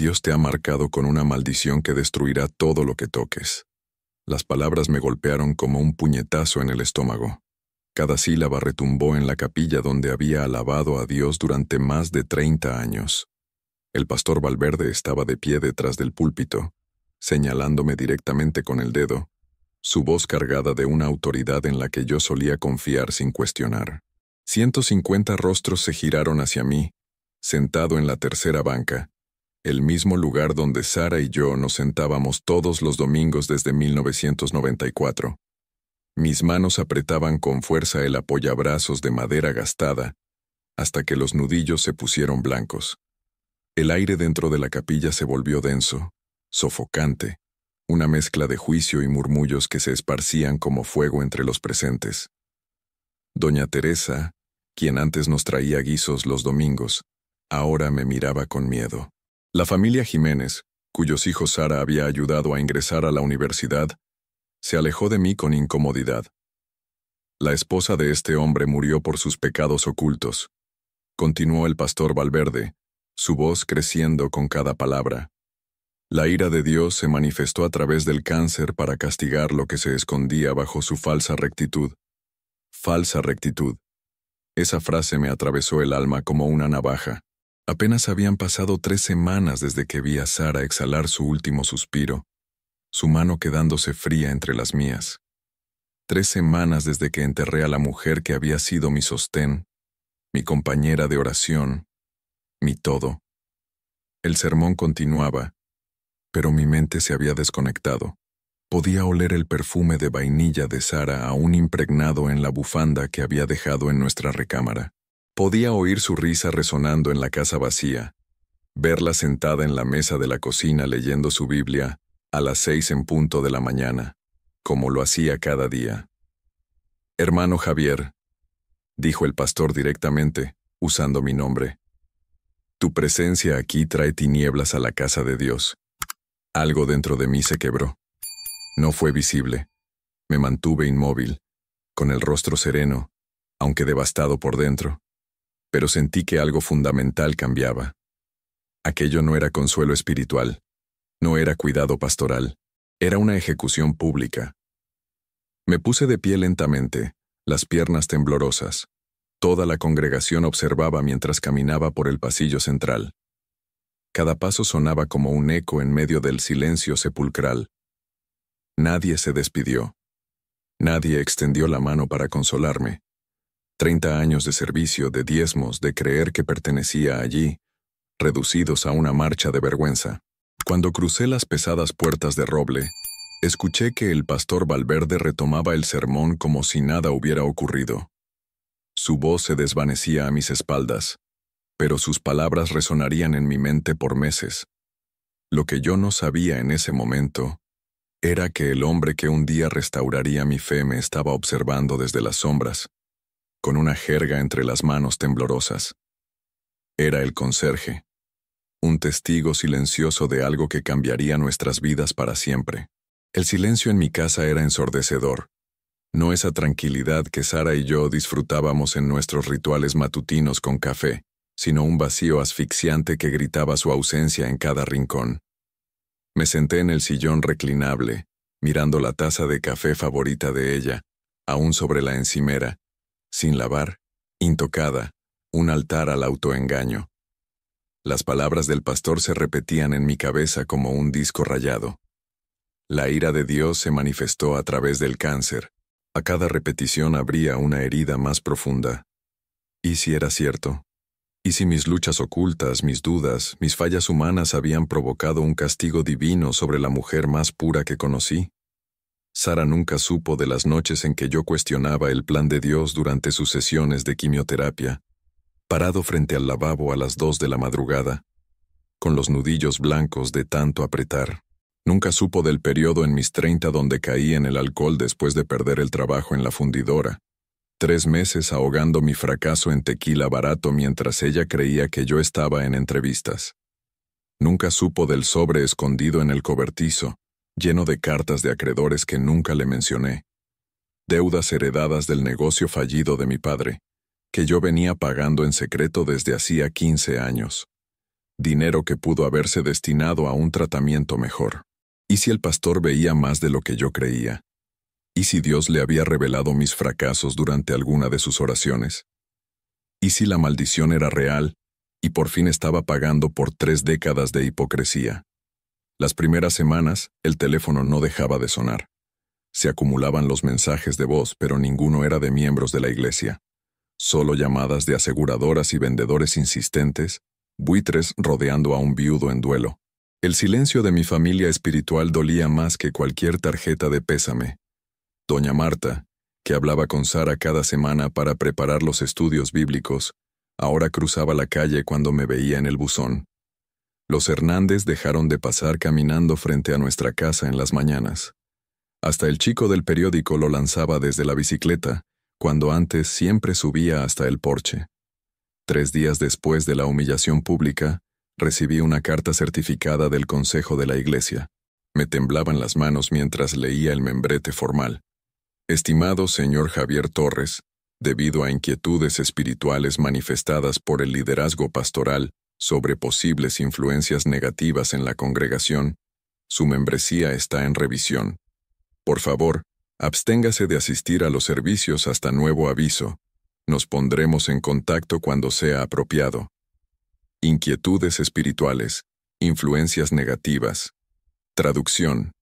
Dios te ha marcado con una maldición que destruirá todo lo que toques. Las palabras me golpearon como un puñetazo en el estómago. Cada sílaba retumbó en la capilla donde había alabado a Dios durante más de 30 años. El pastor Valverde estaba de pie detrás del púlpito, señalándome directamente con el dedo, su voz cargada de una autoridad en la que yo solía confiar sin cuestionar. 150 rostros se giraron hacia mí, sentado en la tercera banca, el mismo lugar donde Sara y yo nos sentábamos todos los domingos desde 1994. Mis manos apretaban con fuerza el apoyabrazos de madera gastada, hasta que los nudillos se pusieron blancos. El aire dentro de la capilla se volvió denso, sofocante, una mezcla de juicio y murmullos que se esparcían como fuego entre los presentes. Doña Teresa, quien antes nos traía guisos los domingos, ahora me miraba con miedo. La familia Jiménez, cuyos hijos Sara había ayudado a ingresar a la universidad, se alejó de mí con incomodidad. La esposa de este hombre murió por sus pecados ocultos. Continuó el pastor Valverde, su voz creciendo con cada palabra. La ira de Dios se manifestó a través del cáncer para castigar lo que se escondía bajo su falsa rectitud. Falsa rectitud. Esa frase me atravesó el alma como una navaja. Apenas habían pasado 3 semanas desde que vi a Sara exhalar su último suspiro, su mano quedándose fría entre las mías. 3 semanas desde que enterré a la mujer que había sido mi sostén, mi compañera de oración, mi todo. El sermón continuaba, pero mi mente se había desconectado. Podía oler el perfume de vainilla de Sara aún impregnado en la bufanda que había dejado en nuestra recámara. Podía oír su risa resonando en la casa vacía, verla sentada en la mesa de la cocina leyendo su Biblia a las 6 en punto de la mañana, como lo hacía cada día. «Hermano Javier», dijo el pastor directamente, usando mi nombre, «tu presencia aquí trae tinieblas a la casa de Dios». Algo dentro de mí se quebró. No fue visible. Me mantuve inmóvil, con el rostro sereno, aunque devastado por dentro, pero sentí que algo fundamental cambiaba. Aquello no era consuelo espiritual, no era cuidado pastoral, era una ejecución pública. Me puse de pie lentamente, las piernas temblorosas. Toda la congregación observaba mientras caminaba por el pasillo central. Cada paso sonaba como un eco en medio del silencio sepulcral. Nadie se despidió. Nadie extendió la mano para consolarme. 30 años de servicio, de diezmos, de creer que pertenecía allí, reducidos a una marcha de vergüenza. Cuando crucé las pesadas puertas de roble, escuché que el pastor Valverde retomaba el sermón como si nada hubiera ocurrido. Su voz se desvanecía a mis espaldas, pero sus palabras resonarían en mi mente por meses. Lo que yo no sabía en ese momento era que el hombre que un día restauraría mi fe me estaba observando desde las sombras, con una jerga entre las manos temblorosas. Era el conserje, un testigo silencioso de algo que cambiaría nuestras vidas para siempre. El silencio en mi casa era ensordecedor, no esa tranquilidad que Sara y yo disfrutábamos en nuestros rituales matutinos con café, sino un vacío asfixiante que gritaba su ausencia en cada rincón. Me senté en el sillón reclinable, mirando la taza de café favorita de ella, aún sobre la encimera, sin lavar, intocada, un altar al autoengaño. Las palabras del pastor se repetían en mi cabeza como un disco rayado. La ira de Dios se manifestó a través del cáncer. A cada repetición abría una herida más profunda. ¿Y si era cierto? ¿Y si mis luchas ocultas, mis dudas, mis fallas humanas habían provocado un castigo divino sobre la mujer más pura que conocí? Sara nunca supo de las noches en que yo cuestionaba el plan de Dios durante sus sesiones de quimioterapia, parado frente al lavabo a las 2 de la madrugada, con los nudillos blancos de tanto apretar. Nunca supo del periodo en mis 30 donde caí en el alcohol después de perder el trabajo en la fundidora. 3 meses ahogando mi fracaso en tequila barato mientras ella creía que yo estaba en entrevistas. Nunca supo del sobre escondido en el cobertizo, lleno de cartas de acreedores que nunca le mencioné. Deudas heredadas del negocio fallido de mi padre, que yo venía pagando en secreto desde hacía 15 años. dinero que pudo haberse destinado a un tratamiento mejor. ¿Y si el pastor veía más de lo que yo creía? ¿Y si Dios le había revelado mis fracasos durante alguna de sus oraciones? ¿Y si la maldición era real y por fin estaba pagando por 3 décadas de hipocresía? Las primeras semanas, el teléfono no dejaba de sonar. Se acumulaban los mensajes de voz, pero ninguno era de miembros de la iglesia. Solo llamadas de aseguradoras y vendedores insistentes, buitres rodeando a un viudo en duelo. El silencio de mi familia espiritual dolía más que cualquier tarjeta de pésame. Doña Marta, que hablaba con Sara cada semana para preparar los estudios bíblicos, ahora cruzaba la calle cuando me veía en el buzón. Los Hernández dejaron de pasar caminando frente a nuestra casa en las mañanas. Hasta el chico del periódico lo lanzaba desde la bicicleta, cuando antes siempre subía hasta el porche. 3 días después de la humillación pública, recibí una carta certificada del Consejo de la Iglesia. Me temblaban las manos mientras leía el membrete formal. Estimado señor Javier Torres, debido a inquietudes espirituales manifestadas por el liderazgo pastoral sobre posibles influencias negativas en la congregación, su membresía está en revisión. Por favor, absténgase de asistir a los servicios hasta nuevo aviso. Nos pondremos en contacto cuando sea apropiado. Inquietudes espirituales, influencias negativas. Traducción.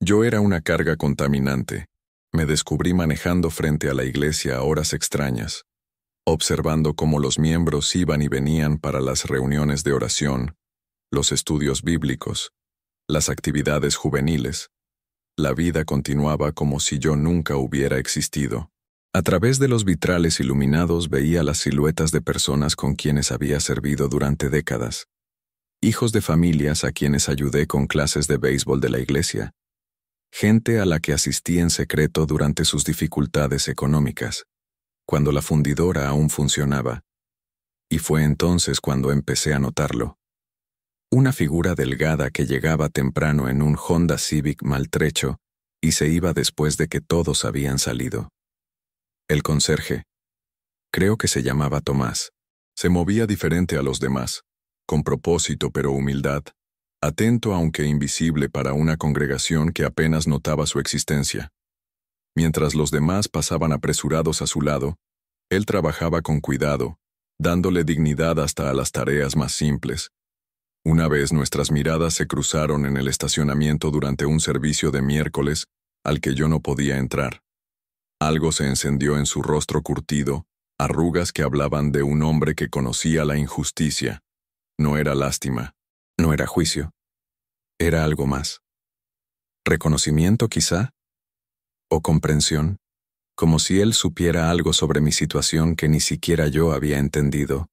Yo era una carga contaminante. Me descubrí manejando frente a la iglesia a horas extrañas, observando cómo los miembros iban y venían para las reuniones de oración, los estudios bíblicos, las actividades juveniles. La vida continuaba como si yo nunca hubiera existido. A través de los vitrales iluminados veía las siluetas de personas con quienes había servido durante décadas. Hijos de familias a quienes ayudé con clases de béisbol de la iglesia. Gente a la que asistí en secreto durante sus dificultades económicas, cuando la fundidora aún funcionaba. Y fue entonces cuando empecé a notarlo. Una figura delgada que llegaba temprano en un Honda Civic maltrecho y se iba después de que todos habían salido. El conserje, creo que se llamaba Tomás, se movía diferente a los demás, con propósito pero humildad, atento aunque invisible para una congregación que apenas notaba su existencia. Mientras los demás pasaban apresurados a su lado, él trabajaba con cuidado, dándole dignidad hasta a las tareas más simples. Una vez nuestras miradas se cruzaron en el estacionamiento durante un servicio de miércoles al que yo no podía entrar. Algo se encendió en su rostro curtido, arrugas que hablaban de un hombre que conocía la injusticia. No era lástima. No era juicio. Era algo más. ¿Reconocimiento, quizá? ¿O comprensión? Como si él supiera algo sobre mi situación que ni siquiera yo había entendido.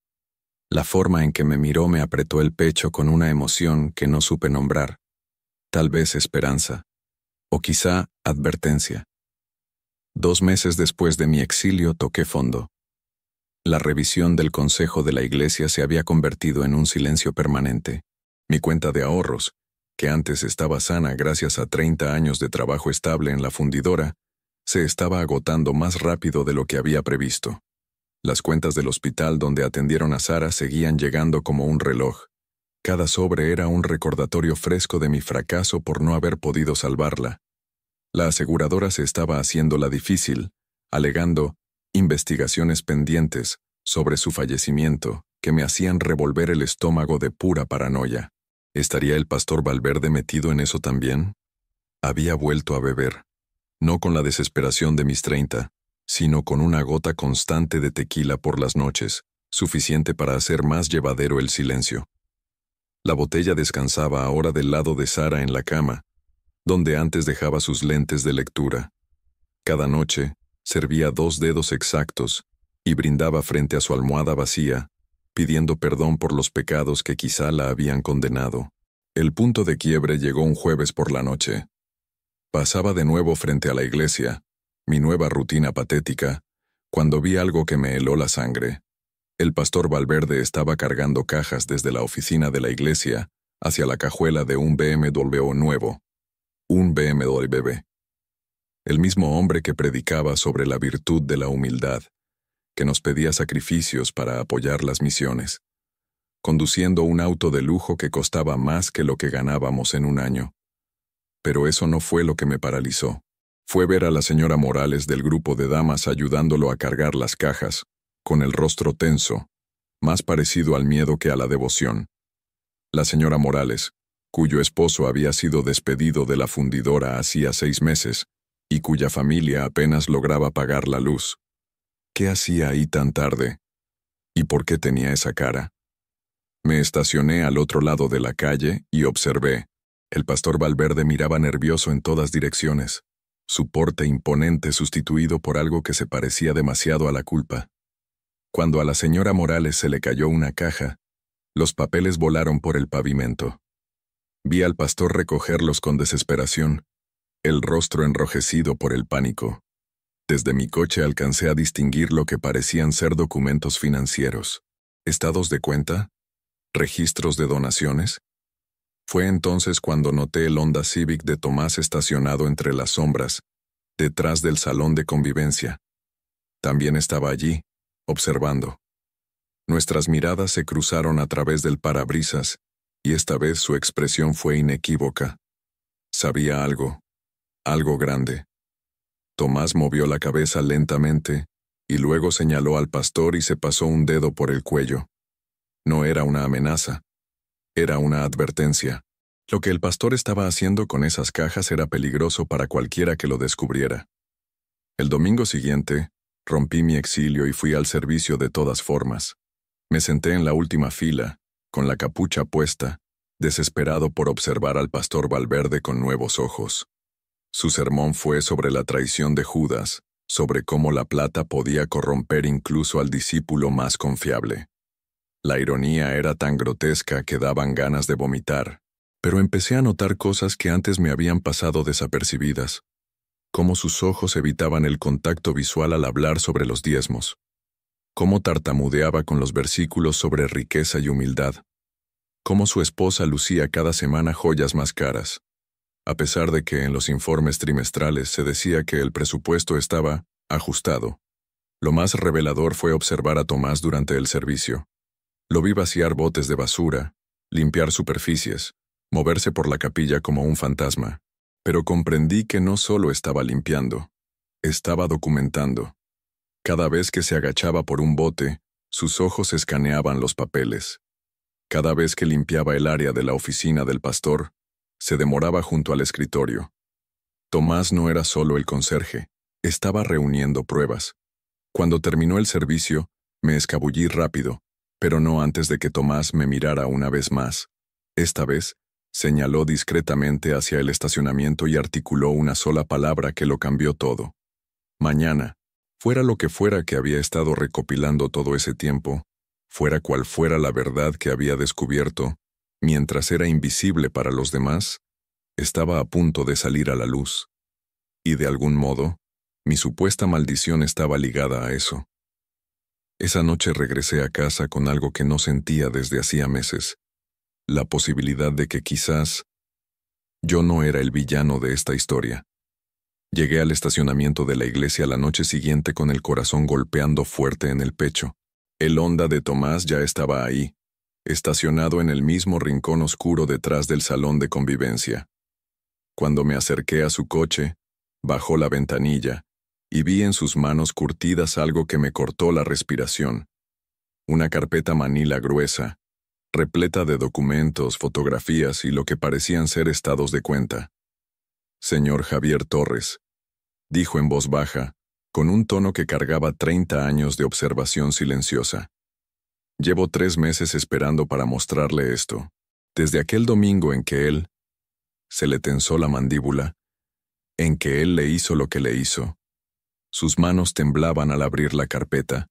La forma en que me miró me apretó el pecho con una emoción que no supe nombrar. Tal vez esperanza. O quizá advertencia. 2 meses después de mi exilio toqué fondo. La revisión del consejo de la iglesia se había convertido en un silencio permanente. Mi cuenta de ahorros, que antes estaba sana gracias a 30 años de trabajo estable en la fundidora, se estaba agotando más rápido de lo que había previsto. Las cuentas del hospital donde atendieron a Sara seguían llegando como un reloj. Cada sobre era un recordatorio fresco de mi fracaso por no haber podido salvarla. La aseguradora se estaba haciendo la difícil, alegando investigaciones pendientes sobre su fallecimiento que me hacían revolver el estómago de pura paranoia. ¿Estaría el pastor Valverde metido en eso también? Había vuelto a beber, no con la desesperación de mis 30, sino con una gota constante de tequila por las noches, suficiente para hacer más llevadero el silencio. La botella descansaba ahora del lado de Sara en la cama, donde antes dejaba sus lentes de lectura. Cada noche, servía 2 dedos exactos y brindaba frente a su almohada vacía, pidiendo perdón por los pecados que quizá la habían condenado. El punto de quiebre llegó un jueves por la noche. Pasaba de nuevo frente a la iglesia, mi nueva rutina patética, cuando vi algo que me heló la sangre. El pastor Valverde estaba cargando cajas desde la oficina de la iglesia hacia la cajuela de un BMW nuevo. Un BMW. El mismo hombre que predicaba sobre la virtud de la humildad, que nos pedía sacrificios para apoyar las misiones. conduciendo un auto de lujo que costaba más que lo que ganábamos en un año. Pero eso no fue lo que me paralizó. Fue ver a la señora Morales del grupo de damas ayudándolo a cargar las cajas, con el rostro tenso, más parecido al miedo que a la devoción. La señora Morales, cuyo esposo había sido despedido de la fundidora hacía 6 meses, y cuya familia apenas lograba pagar la luz. ¿Qué hacía ahí tan tarde? ¿Y por qué tenía esa cara? Me estacioné al otro lado de la calle y observé. El pastor Valverde miraba nervioso en todas direcciones, su porte imponente sustituido por algo que se parecía demasiado a la culpa. Cuando a la señora Morales se le cayó una caja, los papeles volaron por el pavimento. Vi al pastor recogerlos con desesperación, el rostro enrojecido por el pánico. Desde mi coche alcancé a distinguir lo que parecían ser documentos financieros, estados de cuenta, registros de donaciones. Fue entonces cuando noté el Honda Civic de Tomás estacionado entre las sombras, detrás del salón de convivencia. También estaba allí, observando. Nuestras miradas se cruzaron a través del parabrisas, y esta vez su expresión fue inequívoca. Sabía algo grande. Tomás movió la cabeza lentamente, y luego señaló al pastor y se pasó un dedo por el cuello. No era una amenaza. Era una advertencia. Lo que el pastor estaba haciendo con esas cajas era peligroso para cualquiera que lo descubriera. El domingo siguiente, rompí mi exilio y fui al servicio de todas formas. Me senté en la última fila, con la capucha puesta, desesperado por observar al pastor Valverde con nuevos ojos. Su sermón fue sobre la traición de Judas, sobre cómo la plata podía corromper incluso al discípulo más confiable. La ironía era tan grotesca que daban ganas de vomitar, pero empecé a notar cosas que antes me habían pasado desapercibidas, cómo sus ojos evitaban el contacto visual al hablar sobre los diezmos, cómo tartamudeaba con los versículos sobre riqueza y humildad, cómo su esposa lucía cada semana joyas más caras, a pesar de que en los informes trimestrales se decía que el presupuesto estaba ajustado. Lo más revelador fue observar a Tomás durante el servicio. Lo vi vaciar botes de basura, limpiar superficies, moverse por la capilla como un fantasma, pero comprendí que no solo estaba limpiando, estaba documentando. Cada vez que se agachaba por un bote, sus ojos escaneaban los papeles. Cada vez que limpiaba el área de la oficina del pastor, se demoraba junto al escritorio. Tomás no era solo el conserje, estaba reuniendo pruebas. Cuando terminó el servicio, me escabullí rápido, pero no antes de que Tomás me mirara una vez más. Esta vez, señaló discretamente hacia el estacionamiento y articuló una sola palabra que lo cambió todo. Mañana, fuera lo que fuera que había estado recopilando todo ese tiempo, fuera cual fuera la verdad que había descubierto, mientras era invisible para los demás, estaba a punto de salir a la luz. Y de algún modo, mi supuesta maldición estaba ligada a eso. Esa noche regresé a casa con algo que no sentía desde hacía meses, la posibilidad de que quizás yo no era el villano de esta historia. Llegué al estacionamiento de la iglesia la noche siguiente con el corazón golpeando fuerte en el pecho. El Honda de Tomás ya estaba ahí, estacionado en el mismo rincón oscuro detrás del salón de convivencia. Cuando me acerqué a su coche, bajó la ventanilla, y vi en sus manos curtidas algo que me cortó la respiración. Una carpeta manila gruesa, repleta de documentos, fotografías y lo que parecían ser estados de cuenta. «Señor Javier Torres», dijo en voz baja, con un tono que cargaba 30 años de observación silenciosa. «Llevo 3 meses esperando para mostrarle esto. Desde aquel domingo en que él...» se le tensó la mandíbula, «en que él le hizo lo que le hizo». Sus manos temblaban al abrir la carpeta.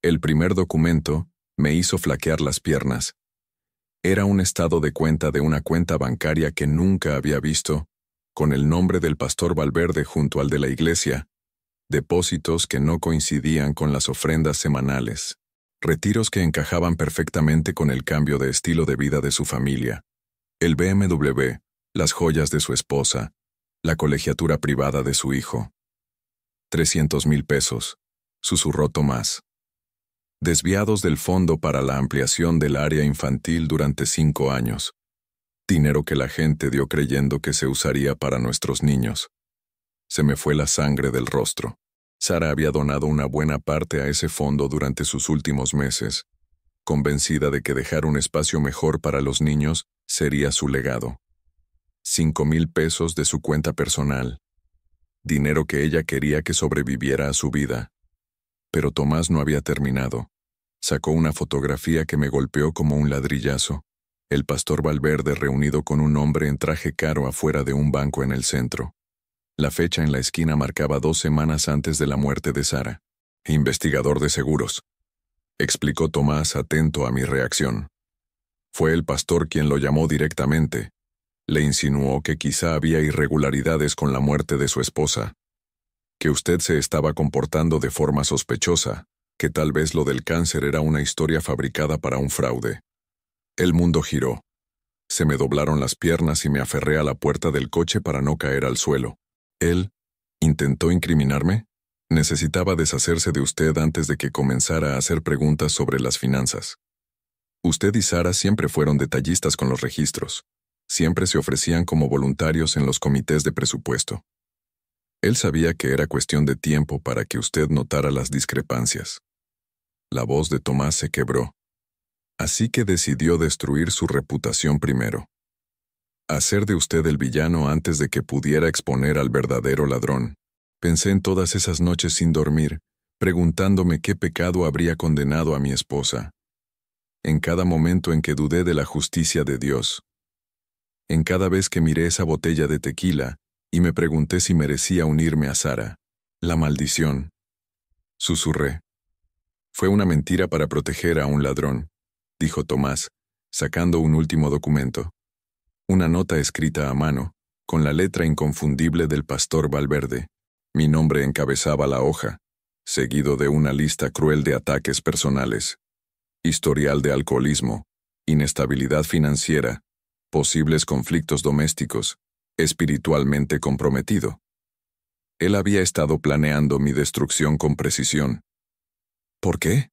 El primer documento me hizo flaquear las piernas. Era un estado de cuenta de una cuenta bancaria que nunca había visto, con el nombre del pastor Valverde junto al de la iglesia, depósitos que no coincidían con las ofrendas semanales, retiros que encajaban perfectamente con el cambio de estilo de vida de su familia, el BMW, las joyas de su esposa, la colegiatura privada de su hijo. 300,000 pesos, susurró Tomás. desviados del fondo para la ampliación del área infantil durante 5 años. Dinero que la gente dio creyendo que se usaría para nuestros niños. Se me fue la sangre del rostro. Sara había donado una buena parte a ese fondo durante sus últimos meses, convencida de que dejar un espacio mejor para los niños sería su legado. 5,000 pesos de su cuenta personal. Dinero que ella quería que sobreviviera a su vida. Pero Tomás no había terminado. Sacó una fotografía que me golpeó como un ladrillazo. El pastor Valverde reunido con un hombre en traje caro afuera de un banco en el centro. La fecha en la esquina marcaba 2 semanas antes de la muerte de Sara. Investigador de seguros, explicó Tomás atento a mi reacción. Fue el pastor quien lo llamó directamente. Le insinuó que quizá había irregularidades con la muerte de su esposa, que usted se estaba comportando de forma sospechosa, que tal vez lo del cáncer era una historia fabricada para un fraude. El mundo giró. Se me doblaron las piernas y me aferré a la puerta del coche para no caer al suelo. ¿Él intentó incriminarme? Necesitaba deshacerse de usted antes de que comenzara a hacer preguntas sobre las finanzas. Usted y Sara siempre fueron detallistas con los registros. Siempre se ofrecían como voluntarios en los comités de presupuesto. Él sabía que era cuestión de tiempo para que usted notara las discrepancias. La voz de Tomás se quebró. Así que decidió destruir su reputación primero. Hacer de usted el villano antes de que pudiera exponer al verdadero ladrón. Pensé en todas esas noches sin dormir, preguntándome qué pecado habría condenado a mi esposa. En cada momento en que dudé de la justicia de Dios. En cada vez que miré esa botella de tequila y me pregunté si merecía unirme a Sara. La maldición. Susurré. Fue una mentira para proteger a un ladrón, dijo Tomás, sacando un último documento. Una nota escrita a mano, con la letra inconfundible del pastor Valverde. Mi nombre encabezaba la hoja, seguido de una lista cruel de ataques personales. Historial de alcoholismo, inestabilidad financiera, posibles conflictos domésticos, espiritualmente comprometido. Él había estado planeando mi destrucción con precisión. ¿Por qué?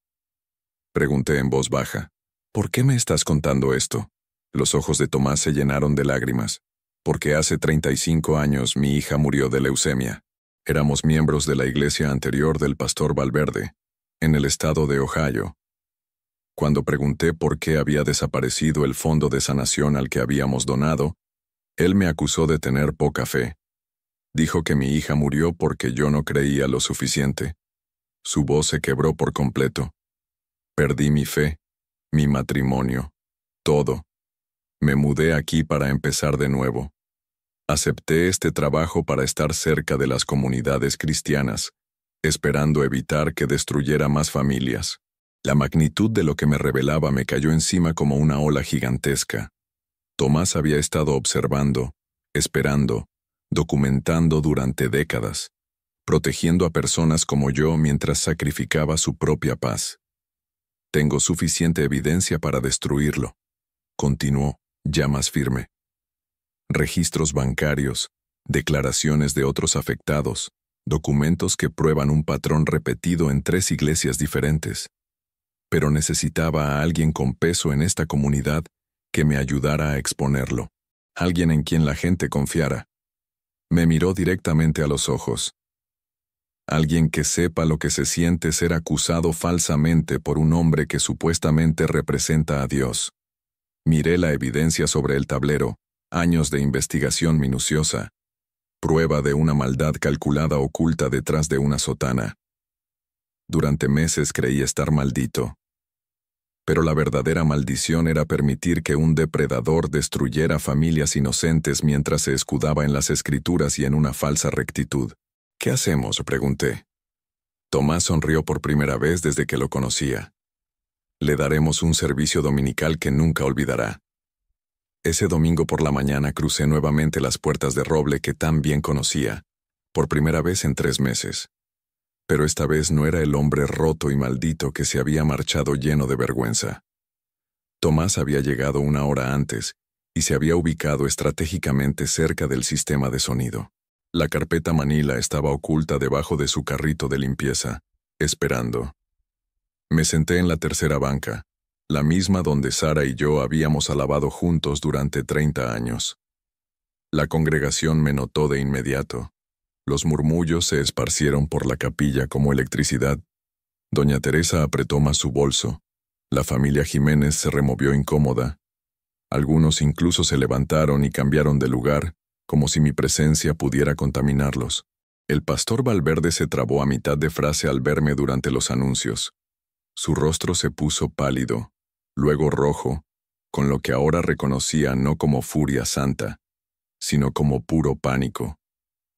Pregunté en voz baja. ¿Por qué me estás contando esto? Los ojos de Tomás se llenaron de lágrimas. Porque hace 35 años mi hija murió de leucemia. Éramos miembros de la iglesia anterior del pastor Valverde, en el estado de Ohio. Cuando pregunté por qué había desaparecido el fondo de sanación al que habíamos donado, él me acusó de tener poca fe. Dijo que mi hija murió porque yo no creía lo suficiente. Su voz se quebró por completo. Perdí mi fe, mi matrimonio, todo. Me mudé aquí para empezar de nuevo. Acepté este trabajo para estar cerca de las comunidades cristianas, esperando evitar que destruyera más familias. La magnitud de lo que me revelaba me cayó encima como una ola gigantesca. Tomás había estado observando, esperando, documentando durante décadas, protegiendo a personas como yo mientras sacrificaba su propia paz. Tengo suficiente evidencia para destruirlo, continuó, ya más firme. Registros bancarios, declaraciones de otros afectados, documentos que prueban un patrón repetido en 3 iglesias diferentes. Pero necesitaba a alguien con peso en esta comunidad que me ayudara a exponerlo, alguien en quien la gente confiara. Me miró directamente a los ojos. Alguien que sepa lo que se siente ser acusado falsamente por un hombre que supuestamente representa a Dios. Miré la evidencia sobre el tablero, años de investigación minuciosa, prueba de una maldad calculada oculta detrás de una sotana. Durante meses creí estar maldito. Pero la verdadera maldición era permitir que un depredador destruyera familias inocentes mientras se escudaba en las escrituras y en una falsa rectitud. ¿Qué hacemos?, pregunté. Tomás sonrió por primera vez desde que lo conocía. Le daremos un servicio dominical que nunca olvidará. Ese domingo por la mañana crucé nuevamente las puertas de roble que tan bien conocía, por primera vez en 3 meses. Pero esta vez no era el hombre roto y maldito que se había marchado lleno de vergüenza. Tomás había llegado 1 hora antes y se había ubicado estratégicamente cerca del sistema de sonido. La carpeta Manila estaba oculta debajo de su carrito de limpieza, esperando. Me senté en la tercera banca, la misma donde Sara y yo habíamos alabado juntos durante 30 años. La congregación me notó de inmediato. Los murmullos se esparcieron por la capilla como electricidad. Doña Teresa apretó más su bolso. La familia Jiménez se removió incómoda. Algunos incluso se levantaron y cambiaron de lugar, como si mi presencia pudiera contaminarlos. El pastor Valverde se trabó a mitad de frase al verme durante los anuncios. Su rostro se puso pálido, luego rojo, con lo que ahora reconocía no como furia santa, sino como puro pánico.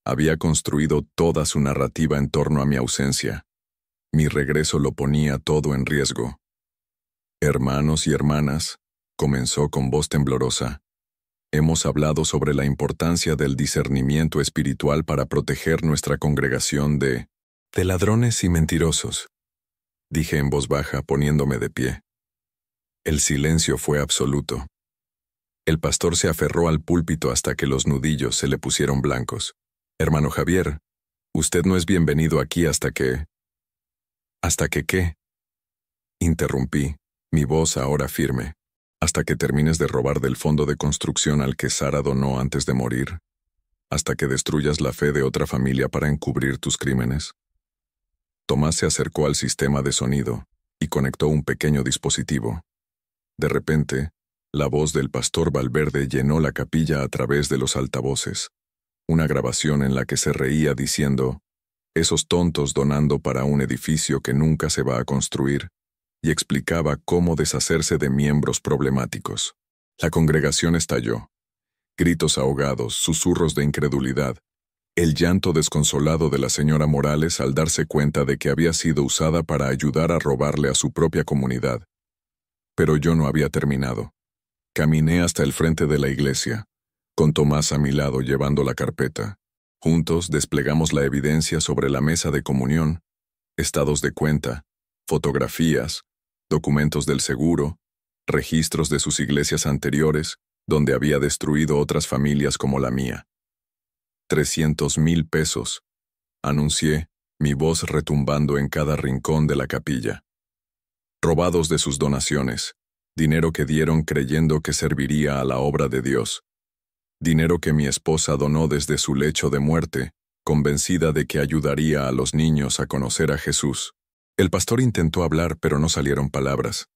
Había construido toda su narrativa en torno a mi ausencia. Mi regreso lo ponía todo en riesgo. Hermanos y hermanas, comenzó con voz temblorosa, hemos hablado sobre la importancia del discernimiento espiritual para proteger nuestra congregación de ladrones y mentirosos, dije en voz baja poniéndome de pie. El silencio fue absoluto. El pastor se aferró al púlpito hasta que los nudillos se le pusieron blancos. Hermano Javier, usted no es bienvenido aquí hasta que... ¿Hasta que qué? Interrumpí, mi voz ahora firme. Hasta que termines de robar del fondo de construcción al que Sara donó antes de morir. Hasta que destruyas la fe de otra familia para encubrir tus crímenes. Tomás se acercó al sistema de sonido y conectó un pequeño dispositivo. De repente, la voz del pastor Valverde llenó la capilla a través de los altavoces. Una grabación en la que se reía diciendo, esos tontos donando para un edificio que nunca se va a construir, y explicaba cómo deshacerse de miembros problemáticos. La congregación estalló. Gritos ahogados, susurros de incredulidad, el llanto desconsolado de la señora Morales al darse cuenta de que había sido usada para ayudar a robarle a su propia comunidad. Pero yo no había terminado. Caminé hasta el frente de la iglesia, con Tomás a mi lado llevando la carpeta. Juntos desplegamos la evidencia sobre la mesa de comunión, estados de cuenta, fotografías, documentos del seguro, registros de sus iglesias anteriores, donde había destruido otras familias como la mía. 300,000 pesos, anuncié, mi voz retumbando en cada rincón de la capilla. Robados de sus donaciones, dinero que dieron creyendo que serviría a la obra de Dios. Dinero que mi esposa donó desde su lecho de muerte, convencida de que ayudaría a los niños a conocer a Jesús. El pastor intentó hablar, pero no salieron palabras.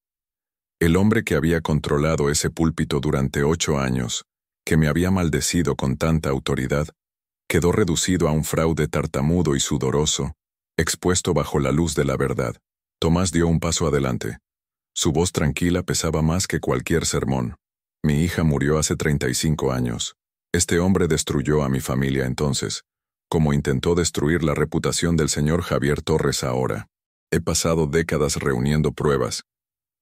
El hombre que había controlado ese púlpito durante 8 años, que me había maldecido con tanta autoridad, quedó reducido a un fraude tartamudo y sudoroso, expuesto bajo la luz de la verdad. Tomás dio un paso adelante. Su voz tranquila pesaba más que cualquier sermón. Mi hija murió hace 35 años. Este hombre destruyó a mi familia entonces, como intentó destruir la reputación del señor Javier Torres ahora. He pasado décadas reuniendo pruebas,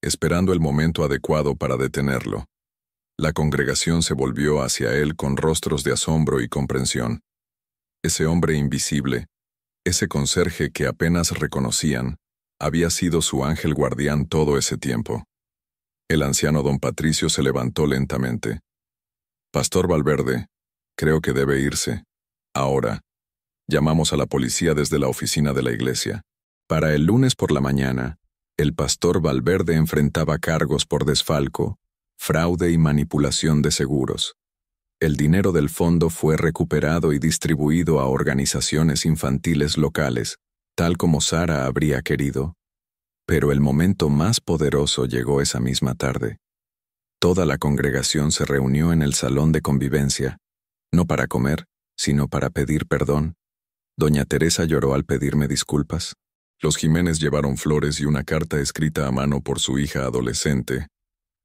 esperando el momento adecuado para detenerlo. La congregación se volvió hacia él con rostros de asombro y comprensión. Ese hombre invisible, ese conserje que apenas reconocían, había sido su ángel guardián todo ese tiempo. El anciano don Patricio se levantó lentamente. Pastor Valverde, creo que debe irse. Ahora. Llamamos a la policía desde la oficina de la iglesia. Para el lunes por la mañana, el pastor Valverde enfrentaba cargos por desfalco, fraude y manipulación de seguros. El dinero del fondo fue recuperado y distribuido a organizaciones infantiles locales, tal como Sara habría querido. Pero el momento más poderoso llegó esa misma tarde. Toda la congregación se reunió en el salón de convivencia, no para comer, sino para pedir perdón. Doña Teresa lloró al pedirme disculpas. Los Jiménez llevaron flores y una carta escrita a mano por su hija adolescente,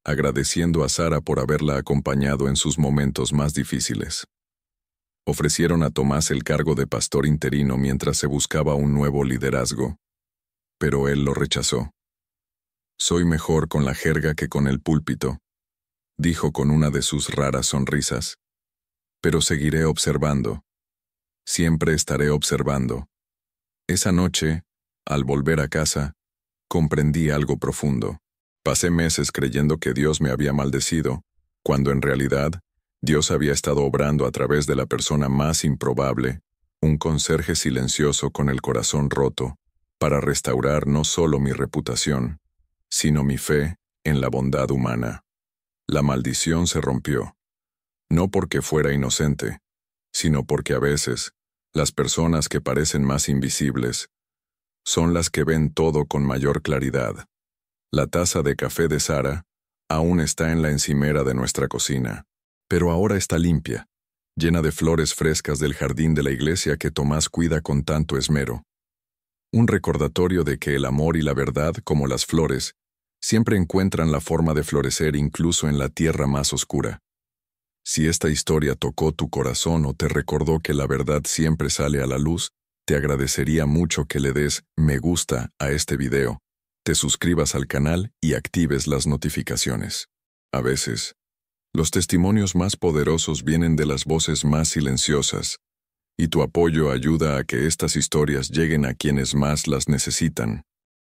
agradeciendo a Sara por haberla acompañado en sus momentos más difíciles. Ofrecieron a Tomás el cargo de pastor interino mientras se buscaba un nuevo liderazgo, pero él lo rechazó. Soy mejor con la jerga que con el púlpito, dijo con una de sus raras sonrisas. Pero seguiré observando. Siempre estaré observando. Esa noche, al volver a casa, comprendí algo profundo. Pasé meses creyendo que Dios me había maldecido, cuando en realidad Dios había estado obrando a través de la persona más improbable, un conserje silencioso con el corazón roto, para restaurar no solo mi reputación, sino mi fe en la bondad humana. La maldición se rompió, no porque fuera inocente, sino porque a veces, las personas que parecen más invisibles son las que ven todo con mayor claridad. La taza de café de Sara aún está en la encimera de nuestra cocina, pero ahora está limpia, llena de flores frescas del jardín de la iglesia que Tomás cuida con tanto esmero. Un recordatorio de que el amor y la verdad, como las flores, siempre encuentran la forma de florecer incluso en la tierra más oscura. Si esta historia tocó tu corazón o te recordó que la verdad siempre sale a la luz, te agradecería mucho que le des me gusta a este video, te suscribas al canal y actives las notificaciones. A veces, los testimonios más poderosos vienen de las voces más silenciosas, y tu apoyo ayuda a que estas historias lleguen a quienes más las necesitan.